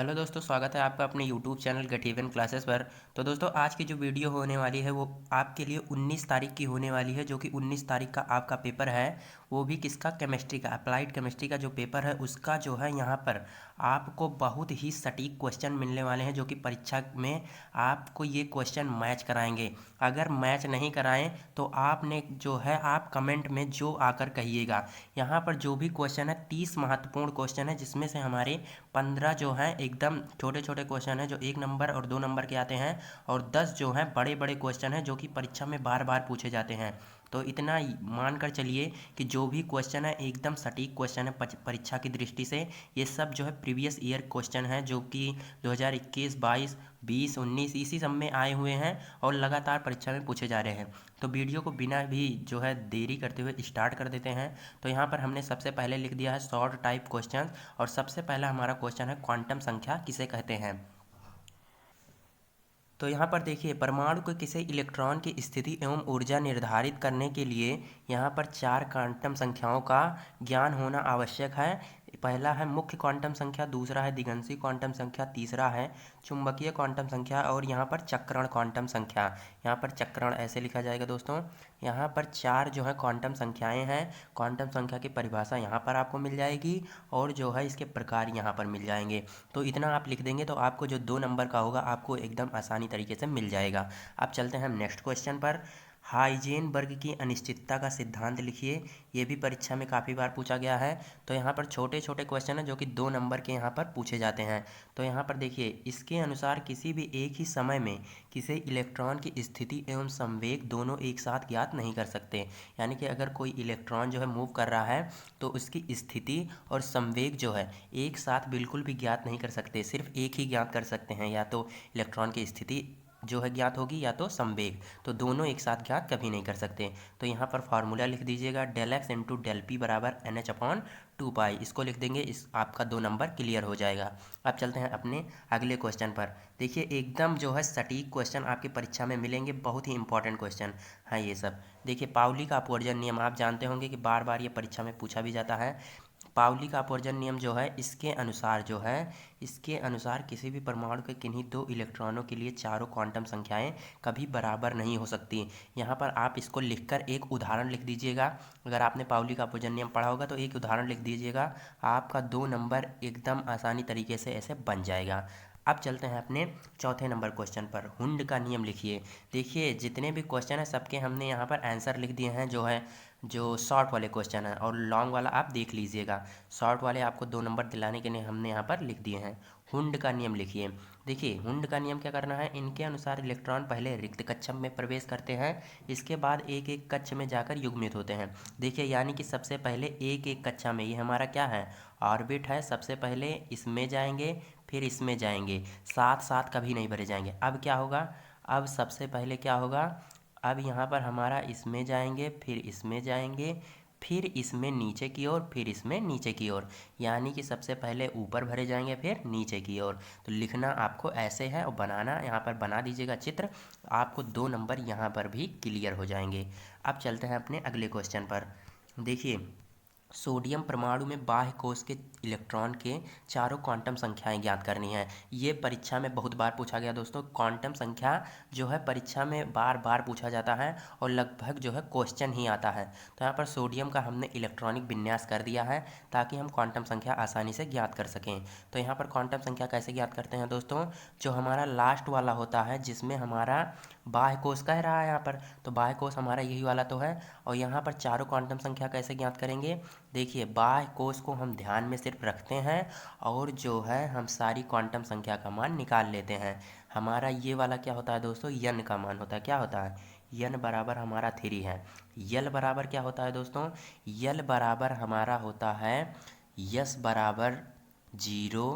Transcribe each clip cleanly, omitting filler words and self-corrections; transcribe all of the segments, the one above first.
Hello दोस्तों, स्वागत है आपका अपने यूट्यूब चैनल गठीवन क्लासेस पर। तो दोस्तों, आज की जो वीडियो होने वाली है वो आपके लिए 19 तारीख की होने वाली है, जो कि 19 तारीख का आपका पेपर है। वो भी किसका? केमिस्ट्री का, अप्लाइड केमिस्ट्री का जो पेपर है उसका जो है यहाँ पर आपको बहुत ही सटीक क्वेश्चन मिलने वाले हैं, जो कि परीक्षा में आपको ये क्वेश्चन मैच कराएंगे। अगर मैच नहीं कराएं तो आपने जो है आप कमेंट में जो आकर कहिएगा। यहाँ पर जो भी क्वेश्चन है 30 महत्वपूर्ण क्वेश्चन है, जिसमें से हमारे 15 जो हैं एकदम छोटे छोटे क्वेश्चन हैं जो 1 नंबर और 2 नंबर के आते हैं, और 10 जो हैं बड़े बड़े क्वेश्चन हैं जो कि परीक्षा में बार बार पूछे जाते हैं। तो इतना मान कर चलिए कि जो भी क्वेश्चन है एकदम सटीक क्वेश्चन है परीक्षा की दृष्टि से। ये सब जो है प्रीवियस ईयर क्वेश्चन है, जो कि 2021, 22, 20, 19 इसी सब में आए हुए हैं और लगातार परीक्षा में पूछे जा रहे हैं। तो वीडियो को बिना भी जो है देरी करते हुए स्टार्ट कर देते हैं। तो यहाँ पर हमने सबसे पहले लिख दिया है शॉर्ट टाइप क्वेश्चन, और सबसे पहला हमारा क्वेश्चन है क्वांटम संख्या किसे कहते हैं। तो यहाँ पर देखिए, परमाणु के किसी इलेक्ट्रॉन की स्थिति एवं ऊर्जा निर्धारित करने के लिए यहाँ पर 4 क्वांटम संख्याओं का ज्ञान होना आवश्यक है। पहला है मुख्य क्वांटम संख्या, दूसरा है दिगंशी क्वांटम संख्या, तीसरा है चुंबकीय क्वांटम संख्या, और यहाँ पर चक्रण क्वांटम संख्या। यहाँ पर चक्रण ऐसे लिखा जाएगा दोस्तों। यहाँ पर 4 जो है क्वांटम संख्याएँ हैं। क्वांटम संख्या की परिभाषा यहाँ पर आपको मिल जाएगी, और जो है इसके प्रकार यहाँ पर मिल जाएंगे। तो इतना आप लिख देंगे तो आपको जो 2 नंबर का होगा आपको एकदम आसानी तरीके से मिल जाएगा। अब चलते हैं हम नेक्स्ट क्वेश्चन पर। हाइजेनबर्ग की अनिश्चितता का सिद्धांत लिखिए। ये भी परीक्षा में काफ़ी बार पूछा गया है। तो यहाँ पर छोटे छोटे क्वेश्चन हैं जो कि 2 नंबर के यहाँ पर पूछे जाते हैं। तो यहाँ पर देखिए, इसके अनुसार किसी भी एक ही समय में किसी इलेक्ट्रॉन की स्थिति एवं संवेग दोनों एक साथ ज्ञात नहीं कर सकते। यानी कि अगर कोई इलेक्ट्रॉन जो है मूव कर रहा है तो उसकी स्थिति और संवेग जो है एक साथ बिल्कुल भी ज्ञात नहीं कर सकते। सिर्फ एक ही ज्ञात कर सकते हैं, या तो इलेक्ट्रॉन की स्थिति जो है ज्ञात होगी या तो संवेग। तो दोनों एक साथ ज्ञात कभी नहीं कर सकते। तो यहाँ पर फार्मूला लिख दीजिएगा, del x into del p बराबर एन एच अपॉन 2 पाई। इसको लिख देंगे, इस आपका 2 नंबर क्लियर हो जाएगा। अब चलते हैं अपने अगले क्वेश्चन पर। देखिए, एकदम जो है सटीक क्वेश्चन आपकी परीक्षा में मिलेंगे, बहुत ही इंपॉर्टेंट क्वेश्चन है ये सब। देखिए, पाउली का अपवर्जन नियम आप जानते होंगे कि बार बार ये परीक्षा में पूछा भी जाता है। पाउली का अपवर्जन नियम जो है इसके अनुसार किसी भी परमाणु के किन्हीं 2 इलेक्ट्रॉनों के लिए चारों क्वांटम संख्याएं कभी बराबर नहीं हो सकती। यहाँ पर आप इसको लिखकर एक उदाहरण लिख दीजिएगा। अगर आपने पाउली का अपवर्जन नियम पढ़ा होगा तो एक उदाहरण लिख दीजिएगा, आपका 2 नंबर एकदम आसानी तरीके से ऐसे बन जाएगा। अब चलते हैं अपने चौथे नंबर क्वेश्चन पर। हुंड का नियम लिखिए। देखिए, जितने भी क्वेश्चन हैं सबके हमने यहाँ पर आंसर लिख दिए हैं, जो शॉर्ट वाले क्वेश्चन हैं, और लॉन्ग वाला आप देख लीजिएगा। शॉर्ट वाले आपको 2 नंबर दिलाने के लिए हमने यहाँ पर लिख दिए हैं। हुंड का नियम लिखिए। देखिए, हुंड का नियम क्या करना है, इनके अनुसार इलेक्ट्रॉन पहले रिक्त कक्षा में प्रवेश करते हैं, इसके बाद एक एक कक्ष में जाकर युग्मित होते हैं। देखिए, यानी कि सबसे पहले एक एक कक्षा में, ये हमारा क्या है, ऑर्बिट है, सबसे पहले इसमें जाएंगे फिर इसमें जाएंगे, साथ साथ कभी नहीं भरे जाएंगे। अब क्या होगा, अब सबसे पहले क्या होगा, अब यहाँ पर हमारा इसमें जाएंगे फिर इसमें जाएंगे फिर इसमें नीचे की ओर फिर इसमें नीचे की ओर, यानी कि सबसे पहले ऊपर भरे जाएंगे फिर नीचे की ओर। तो लिखना आपको ऐसे है, और बनाना यहाँ पर बना दीजिएगा चित्र। आपको 2 नंबर यहाँ पर भी क्लियर हो जाएंगे। अब चलते हैं अपने अगले क्वेश्चन पर। देखिए, सोडियम परमाणु में बाह्य कोश के इलेक्ट्रॉन के चारों क्वांटम संख्याएं ज्ञात करनी है। ये परीक्षा में बहुत बार पूछा गया दोस्तों। क्वांटम संख्या जो है परीक्षा में बार बार पूछा जाता है, और लगभग जो है क्वेश्चन ही आता है। तो यहाँ पर सोडियम का हमने इलेक्ट्रॉनिक विन्यास कर दिया है ताकि हम क्वांटम संख्या आसानी से ज्ञात कर सकें। तो यहाँ पर क्वांटम संख्या कैसे ज्ञात करते हैं दोस्तों, जो हमारा लास्ट वाला होता है जिसमें हमारा बाह्य कोश कह रहा है यहाँ पर, तो बाह्य कोश हमारा यही वाला तो है। और यहाँ पर चारों क्वांटम संख्या कैसे ज्ञात करेंगे, देखिए, बाह्य कोश को हम ध्यान में सिर्फ रखते हैं, और जो है हम सारी क्वांटम संख्या का मान निकाल लेते हैं। हमारा ये वाला क्या होता है दोस्तों, यन का मान होता है। क्या होता है, यन बराबर हमारा 3 है। यल बराबर क्या होता है दोस्तों, यल बराबर हमारा होता है यस बराबर 0,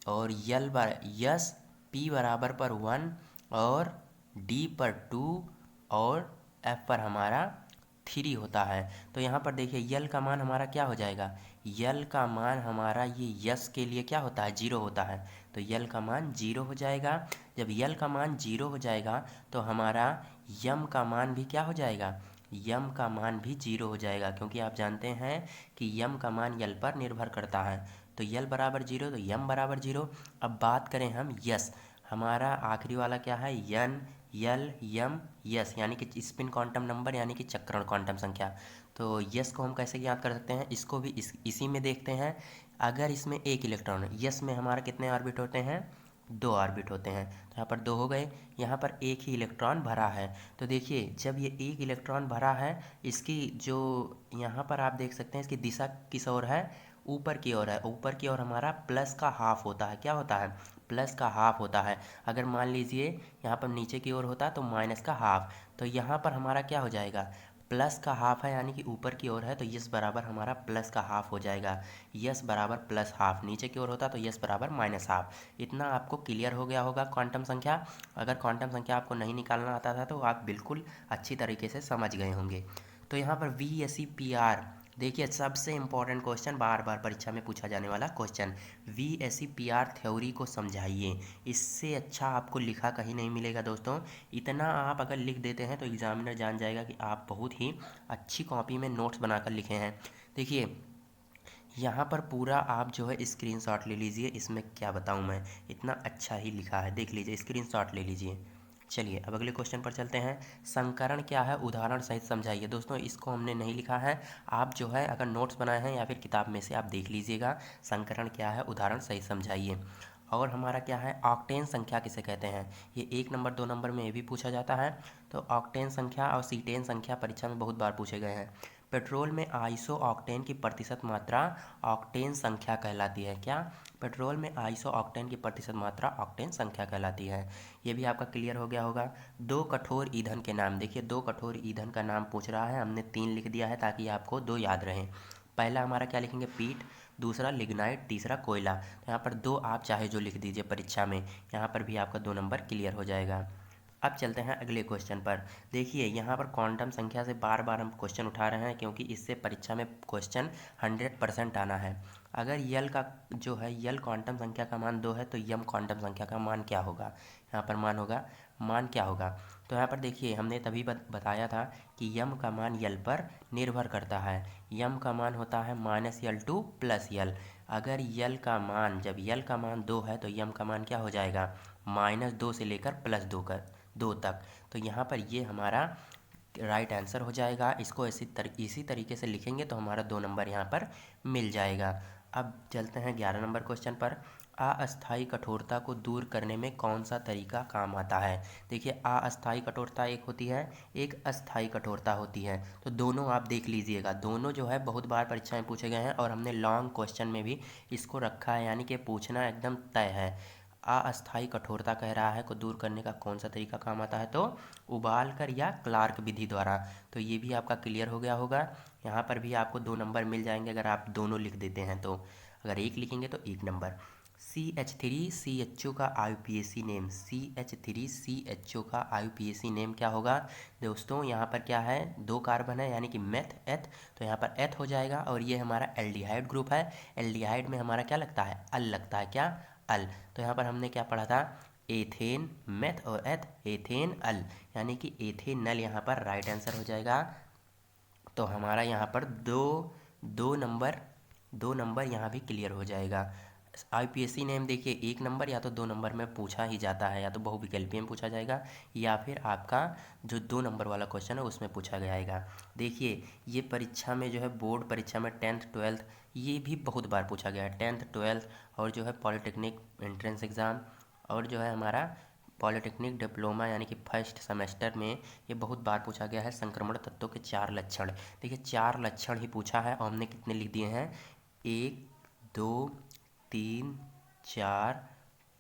और यस पी बराबर पर 1, और डी पर 2, और एफ पर हमारा 3 होता है। तो यहाँ पर देखिए, यल का मान हमारा क्या हो जाएगा, यल का मान हमारा ये यस के लिए क्या होता है, 0 होता है। तो यल का मान 0 हो जाएगा। जब यल का मान 0 हो जाएगा तो हमारा यम का मान भी क्या हो जाएगा, यम का मान भी 0 हो जाएगा, क्योंकि आप जानते हैं कि यम का मान यल पर निर्भर करता है। तो यल बराबर जीरो, तो यम बराबर जीरो। अब बात करें हम यस, हमारा आखिरी वाला क्या है, यन यल यम यस, यानी कि स्पिन क्वांटम नंबर यानी कि चक्रण क्वांटम संख्या। तो यस को हम कैसे ज्ञात कर सकते हैं, इसको भी इसी में देखते हैं। अगर इसमें एक इलेक्ट्रॉन है, यस में हमारा कितने ऑर्बिट होते हैं, 2 ऑर्बिट होते हैं, तो यहाँ पर 2 हो गए। यहाँ पर एक ही इलेक्ट्रॉन भरा है, तो देखिए जब ये एक इलेक्ट्रॉन भरा है, इसकी जो यहाँ पर आप देख सकते हैं इसकी दिशा किस ओर है, ऊपर की ओर है। ऊपर की ओर हमारा प्लस का हाफ होता है, क्या होता है, प्लस का हाफ होता है। अगर मान लीजिए यहाँ पर नीचे की ओर होता तो माइनस का हाफ, तो यहाँ पर हमारा क्या हो जाएगा, प्लस का हाफ है यानी कि ऊपर की ओर है, तो यस बराबर हमारा प्लस का हाफ हो जाएगा। यस बराबर प्लस हाफ, नीचे की ओर होता तो यस बराबर माइनस हाफ। इतना आपको क्लियर हो गया होगा क्वांटम संख्या। अगर क्वांटम संख्या आपको नहीं निकालना आता था तो आप बिल्कुल अच्छी तरीके से समझ गए होंगे। तो यहाँ पर V S C P R, देखिए सबसे इम्पोर्टेंट क्वेश्चन, बार बार परीक्षा में पूछा जाने वाला question, V S C P R theory को समझाइए। इससे अच्छा आपको लिखा कहीं नहीं मिलेगा दोस्तों। इतना आप अगर लिख देते हैं तो एग्जामिनर जान जाएगा कि आप बहुत ही अच्छी कॉपी में नोट्स बनाकर लिखे हैं। देखिए यहाँ पर पूरा आप जो है स्क्रीनशॉट ले लीजिए, इसमें क्या बताऊँ मैं, इतना अच्छा ही लिखा है, देख लीजिए स्क्रीनशॉट ले लीजिए। चलिए अब अगले क्वेश्चन पर चलते हैं। संकरण क्या है, उदाहरण सहित समझाइए। दोस्तों इसको हमने नहीं लिखा है, आप जो है अगर नोट्स बनाए हैं या फिर किताब में से आप देख लीजिएगा। संकरण क्या है, उदाहरण सहित समझाइए। और हमारा क्या है, ऑक्टेन संख्या किसे कहते हैं, ये 1 नंबर 2 नंबर में ये भी पूछा जाता है। तो ऑक्टेन संख्या और सीटेन संख्या परीक्षा में बहुत बार पूछे गए हैं। पेट्रोल में आइसो ऑक्टेन की प्रतिशत मात्रा ऑक्टेन संख्या कहलाती है, क्या, पेट्रोल में आइसो ऑक्टेन की प्रतिशत मात्रा ऑक्टेन संख्या कहलाती है। ये भी आपका क्लियर हो गया होगा। 2 कठोर ईंधन के नाम, देखिए 2 कठोर ईंधन का नाम पूछ रहा है, हमने 3 लिख दिया है ताकि आपको 2 याद रहें। पहला हमारा क्या लिखेंगे, पीट, दूसरा लिग्नाइट, तीसरा कोयला। तो यहाँ पर 2 आप चाहे जो लिख दीजिए परीक्षा में, यहाँ पर भी आपका 2 नंबर क्लियर हो जाएगा। अब चलते हैं अगले क्वेश्चन पर। देखिए यहाँ पर क्वांटम संख्या से बार बार हम क्वेश्चन उठा रहे हैं क्योंकि इससे परीक्षा में क्वेश्चन 100% आना है। अगर यल का जो है, यल क्वांटम संख्या का मान 2 है तो यम क्वांटम संख्या का मान क्या होगा, यहाँ पर मान क्या होगा। तो यहाँ पर देखिए हमने तभी बताया था कि यम का मान यल पर निर्भर करता है। यम का मान होता है -L2 + यल। अगर यल का मान, जब यल का मान 2 है तो यम का मान क्या हो जाएगा, -2 से लेकर +2 तक। तो यहाँ पर ये हमारा राइट आंसर हो जाएगा। इसको इसी तरीके से लिखेंगे तो हमारा 2 नंबर यहाँ पर मिल जाएगा। अब चलते हैं 11 नंबर क्वेश्चन पर। अस्थायी कठोरता को दूर करने में कौन सा तरीका काम आता है। देखिए अस्थायी कठोरता एक होती है, एक अस्थायी कठोरता होती है, तो दोनों आप देख लीजिएगा। दोनों जो है बहुत बार परीक्षा में पूछे गए हैं और हमने लॉन्ग क्वेश्चन में भी इसको रखा है, यानी कि पूछना एकदम तय है। अस्थायी कठोरता कह रहा है को दूर करने का कौन सा तरीका काम आता है, तो उबाल कर या क्लार्क विधि द्वारा। तो ये भी आपका क्लियर हो गया होगा। यहाँ पर भी आपको 2 नंबर मिल जाएंगे अगर आप दोनों लिख देते हैं तो। अगर एक लिखेंगे तो 1 नंबर। CH3CHO का IUPAC नेम, CH3CHO का IUPAC नेम क्या होगा दोस्तों, यहाँ पर क्या है, 2 कार्बन है यानी कि मेथ एथ, तो यहाँ पर एथ हो जाएगा। और ये हमारा एल्डिहाइड ग्रुप है, एल्डिहाइड में हमारा क्या लगता है, अल लगता है, क्या, अल। तो यहाँ पर हमने क्या पढ़ा था, एथेन मेथ और एथ, एथेन अल, यानी कि एथेनल यहाँ पर राइट आंसर हो जाएगा। तो हमारा यहाँ पर दो नंबर यहाँ भी क्लियर हो जाएगा। IUPAC नेम देखिए 1 नंबर या तो 2 नंबर में पूछा ही जाता है, या तो बहुविकल्पीय में पूछा जाएगा या फिर आपका जो 2 नंबर वाला क्वेश्चन है उसमें पूछा जाएगा। देखिए ये परीक्षा में जो है, बोर्ड परीक्षा में 10th 12th ये भी बहुत बार पूछा गया है, 10th 12th और जो है पॉलिटेक्निक एंट्रेंस एग्ज़ाम, और जो है हमारा पॉलिटेक्निक डिप्लोमा यानी कि फर्स्ट सेमेस्टर में ये बहुत बार पूछा गया है। संक्रमण तत्वों के 4 लक्षण, देखिए 4 लक्षण ही पूछा है और हमने कितने लिख दिए हैं, 1 2 3 4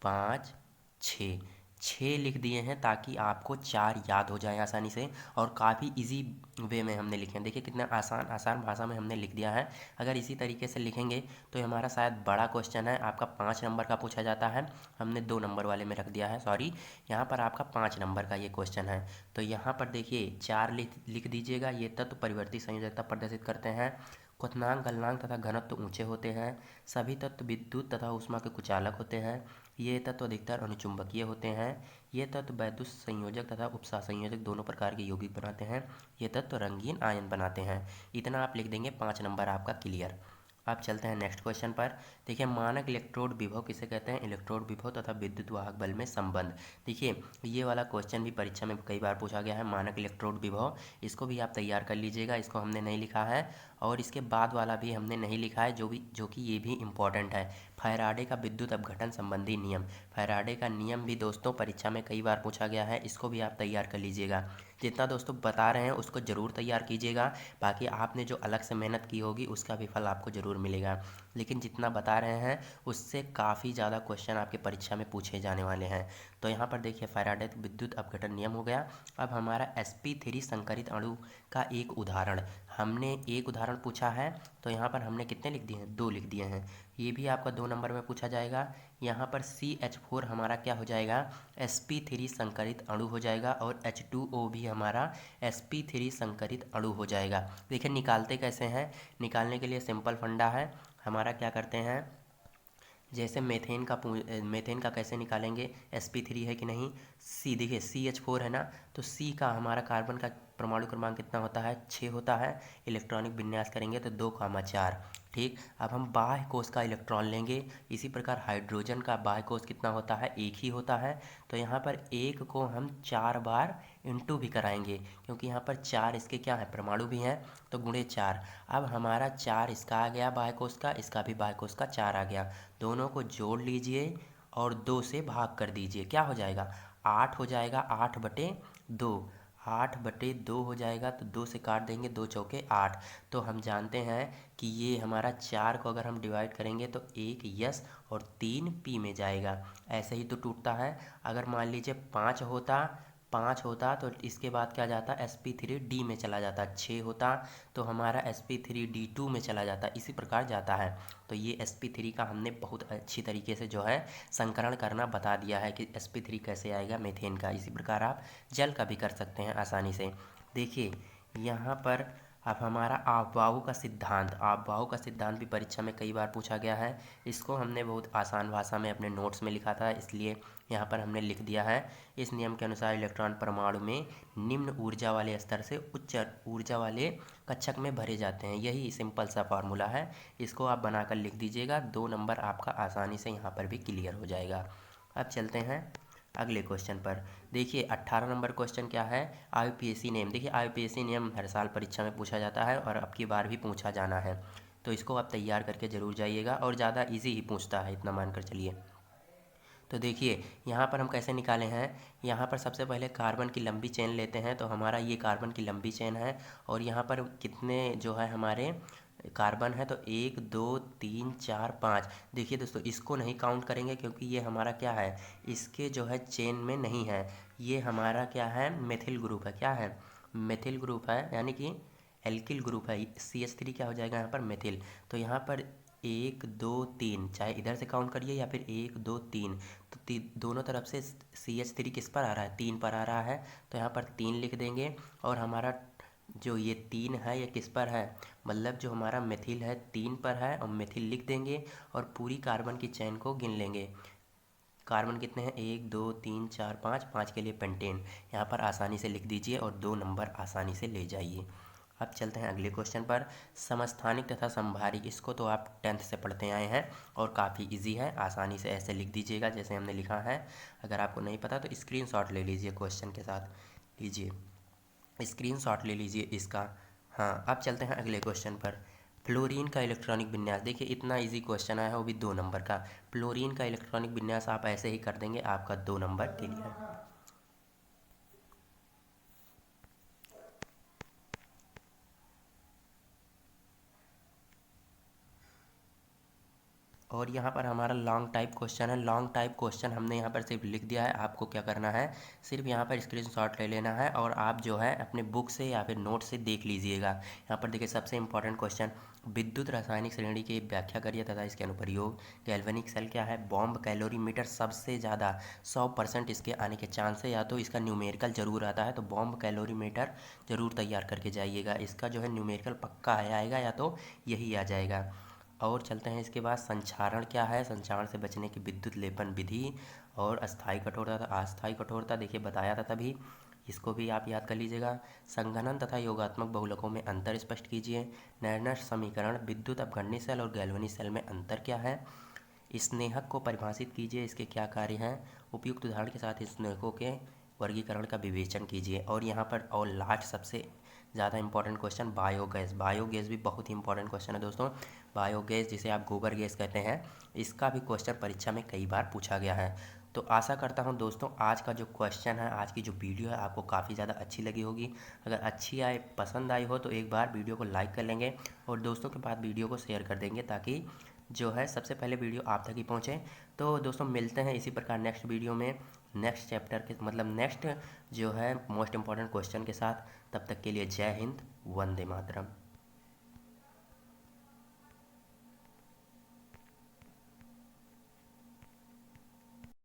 5 6, 6 लिख दिए हैं ताकि आपको 4 याद हो जाए आसानी से। और काफ़ी इजी वे में हमने लिखे हैं, देखिए कितना आसान भाषा में हमने लिख दिया है। अगर इसी तरीके से लिखेंगे तो हमारा शायद बड़ा क्वेश्चन है, आपका 5 नंबर का पूछा जाता है, हमने 2 नंबर वाले में रख दिया है, सॉरी यहाँ पर आपका 5 नंबर का ये क्वेश्चन है। तो यहाँ पर देखिए 4 लिख दीजिएगा। ये तत्व परिवर्ती संयोजकता प्रदर्शित करते हैं, क्वथनांक गलनांक तथा घनत्व ऊंचे होते हैं, सभी तत्व विद्युत तथा ऊष्मा के कुचालक होते हैं, ये तत्व अधिकतर अनुचुंबकीय होते हैं, ये तत्व वैद्युत संयोजक तथा उपसंयोजक दोनों प्रकार के यौगिक बनाते हैं, ये तत्व रंगीन आयन बनाते हैं। इतना आप लिख देंगे, 5 नंबर आपका क्लियर। अब चलते हैं नेक्स्ट क्वेश्चन पर। देखिए, मानक इलेक्ट्रोड विभव किसे कहते हैं? इलेक्ट्रोड विभव तथा विद्युत वाहक बल में संबंध। देखिए, ये वाला क्वेश्चन भी परीक्षा में कई बार पूछा गया है। मानक इलेक्ट्रोड विभव, इसको भी आप तैयार कर लीजिएगा, इसको हमने नहीं लिखा है। और इसके बाद वाला भी हमने नहीं लिखा है, जो कि ये भी इम्पॉर्टेंट है। फैराडे का विद्युत अपघटन संबंधी नियम। फैराडे का नियम भी दोस्तों परीक्षा में कई बार पूछा गया है, इसको भी आप तैयार कर लीजिएगा। जितना दोस्तों बता रहे हैं उसको ज़रूर तैयार कीजिएगा, बाकी आपने जो अलग से मेहनत की होगी उसका भी फल आपको ज़रूर मिलेगा। लेकिन जितना बता रहे हैं उससे काफ़ी ज़्यादा क्वेश्चन आपके परीक्षा में पूछे जाने वाले हैं। तो यहाँ पर देखिए, फैराडे विद्युत अपघटन नियम हो गया। अब हमारा sp3 संकरित अणु का एक उदाहरण, हमने एक उदाहरण पूछा है, तो यहाँ पर हमने कितने लिख दिए हैं? 2 लिख दिए हैं। ये भी आपका 2 नंबर में पूछा जाएगा। यहाँ पर CH4 हमारा क्या हो जाएगा? sp3 संकरित अणु हो जाएगा, और H2O भी हमारा sp3 संकरित अणु हो जाएगा। देखिए, निकालते कैसे हैं? निकालने के लिए सिंपल फंडा है हमारा। क्या करते हैं, जैसे मेथेन का कैसे निकालेंगे? sp3 है कि नहीं, सी देखिए CH4 है ना, तो C का हमारा कार्बन का परमाणु क्रमांक कितना होता है? 6 होता है। इलेक्ट्रॉनिक विन्यास करेंगे तो 2,4। ठीक, अब हम बाह्य कोश का इलेक्ट्रॉन लेंगे। इसी प्रकार हाइड्रोजन का बाह्य कोश कितना होता है? 1 ही होता है। तो यहाँ पर 1 को हम 4 बार इंटू भी कराएंगे, क्योंकि यहाँ पर 4 इसके क्या है? परमाणु भी हैं, तो गुणे 4। अब हमारा 4 इसका आ गया बाह्य कोश का, इसका भी बाह्य कोश का 4 आ गया। दोनों को जोड़ लीजिए और 2 से भाग कर दीजिए। क्या हो जाएगा? 8 हो जाएगा। 8/2, 8/2 हो जाएगा। तो 2 से काट देंगे, 2 चौके 8। तो हम जानते हैं कि ये हमारा 4 को अगर हम डिवाइड करेंगे तो 1 यस और 3 पी में जाएगा। ऐसे ही तो टूटता है। अगर मान लीजिए 5 होता तो इसके बाद क्या जाता? sp3d में चला जाता। 6 होता तो हमारा sp3d2 में चला जाता। इसी प्रकार जाता है। तो ये sp3 का हमने बहुत अच्छी तरीके से जो है संकरण करना बता दिया है कि sp3 कैसे आएगा मीथेन का। इसी प्रकार आप जल का भी कर सकते हैं आसानी से। देखिए, यहाँ पर अब हमारा आपबाहु का सिद्धांत भी परीक्षा में कई बार पूछा गया है। इसको हमने बहुत आसान भाषा में अपने नोट्स में लिखा था, इसलिए यहाँ पर हमने लिख दिया है। इस नियम के अनुसार इलेक्ट्रॉन परमाणु में निम्न ऊर्जा वाले स्तर से उच्च ऊर्जा वाले कक्षक में भरे जाते हैं। यही सिंपल सा फार्मूला है, इसको आप बनाकर लिख दीजिएगा। 2 नंबर आपका आसानी से यहाँ पर भी क्लियर हो जाएगा। अब चलते हैं अगले क्वेश्चन पर। देखिए, 18 नंबर क्वेश्चन क्या है? IUPAC नियम। देखिए, IUPAC नियम हर साल परीक्षा में पूछा जाता है और अब की बार भी पूछा जाना है, तो इसको आप तैयार करके ज़रूर जाइएगा। और ज़्यादा इजी ही पूछता है, इतना मानकर चलिए। तो देखिए, यहाँ पर हम कैसे निकाले हैं? यहाँ पर सबसे पहले कार्बन की लंबी चेन लेते हैं, तो हमारा ये कार्बन की लंबी चेन है। और यहाँ पर कितने जो है हमारे कार्बन है? तो 1 2 3 4 5। देखिए दोस्तों, इसको नहीं काउंट करेंगे क्योंकि ये हमारा क्या है, इसके जो है चेन में नहीं है। ये हमारा क्या है? मेथिल ग्रुप है। क्या है? मेथिल ग्रुप है, यानी कि एल्किल ग्रुप है। CH3 क्या हो जाएगा यहाँ पर? मेथिल। तो यहाँ पर 1 2 3, चाहे इधर से काउंट करिए या फिर 1 2 3, तो दोनों तरफ से CH3 किस पर आ रहा है? 3 पर आ रहा है। तो यहाँ पर 3 लिख देंगे। और हमारा जो ये 3 है ये किस पर है? मतलब जो हमारा मेथिल है 3 पर है, और मेथिल लिख देंगे और पूरी कार्बन की चेन को गिन लेंगे। कार्बन कितने हैं? 1 2 3 4 5, 5 के लिए पेंटेन। यहाँ पर आसानी से लिख दीजिए और 2 नंबर आसानी से ले जाइए। अब चलते हैं अगले क्वेश्चन पर। समस्थानिक तथा संभारिक, इसको तो आप 10th से पढ़ते आए हैं और काफ़ी इजी है। आसानी से ऐसे लिख दीजिएगा जैसे हमने लिखा है। अगर आपको नहीं पता तो स्क्रीनशॉट ले लीजिए, क्वेश्चन के साथ लीजिए, स्क्रीनशॉट ले लीजिए इसका। हाँ, अब चलते हैं अगले क्वेश्चन पर। फ्लोरीन का इलेक्ट्रॉनिक विन्यास। देखिए, इतना इजी क्वेश्चन आया है, वो भी 2 नंबर का। फ्लोरीन का इलेक्ट्रॉनिक विन्यास आप ऐसे ही कर देंगे, आपका 2 नंबर क्लियर। और यहाँ पर हमारा लॉन्ग टाइप क्वेश्चन है। लॉन्ग टाइप क्वेश्चन हमने यहाँ पर सिर्फ लिख दिया है। आपको क्या करना है, सिर्फ यहाँ पर स्क्रीनशॉट ले लेना है और आप जो है अपने बुक से या फिर नोट से देख लीजिएगा। यहाँ पर देखिए, सबसे इंपॉर्टेंट क्वेश्चन, विद्युत रासायनिक श्रेणी की व्याख्या करिए तथा इसके अनुप्रयोग। गैल्वेनिक सेल क्या है? Bomb calorimeter. सबसे ज़्यादा 100% इसके आने के चांस है, या तो इसका न्यूमेरिकल जरूर आता है, तो बॉम्ब कैलोरीमीटर जरूर तैयार करके जाइएगा। इसका जो है न्यूमेरिकल पक्का आएगा, या तो यही आ जाएगा। और चलते हैं इसके बाद, संक्षारण क्या है? संक्षारण से बचने की विद्युत लेपन विधि। और अस्थायी कठोरता, अस्थायी कठोरता देखिए बताया था तभी। इसको भी आप याद कर लीजिएगा। संघनन तथा योगात्मक बहुलकों में अंतर स्पष्ट कीजिए। नैर्नस्ट समीकरण, विद्युत अपघटनी सेल और गैल्वेनिक सेल में अंतर क्या है। स्नेहक को परिभाषित कीजिए, इसके क्या कार्य हैं। उपयुक्त उदाहरण के साथ स्नेहकों के वर्गीकरण का विवेचन कीजिए। और यहाँ पर और लास्ट सबसे ज़्यादा इंपॉर्टेंट क्वेश्चन, बायोगैस। बायोगैस भी बहुत ही इंपॉर्टेंट क्वेश्चन है दोस्तों। बायोगैस जिसे आप गोबर गैस कहते हैं, इसका भी क्वेश्चन परीक्षा में कई बार पूछा गया है। तो आशा करता हूँ दोस्तों आज का जो क्वेश्चन है, आज की जो वीडियो है, आपको काफ़ी ज़्यादा अच्छी लगी होगी। अगर अच्छी आए, पसंद आई हो तो एक बार वीडियो को लाइक कर लेंगे और दोस्तों के पास वीडियो को शेयर कर देंगे, ताकि जो है सबसे पहले वीडियो आप तक ही पहुँचे। तो दोस्तों मिलते हैं इसी प्रकार नेक्स्ट वीडियो में, नेक्स्ट चैप्टर के मतलब नेक्स्ट जो है मोस्ट इम्पॉर्टेंट क्वेश्चन के साथ। तब तक के लिए जय हिंद, वंदे मातरम।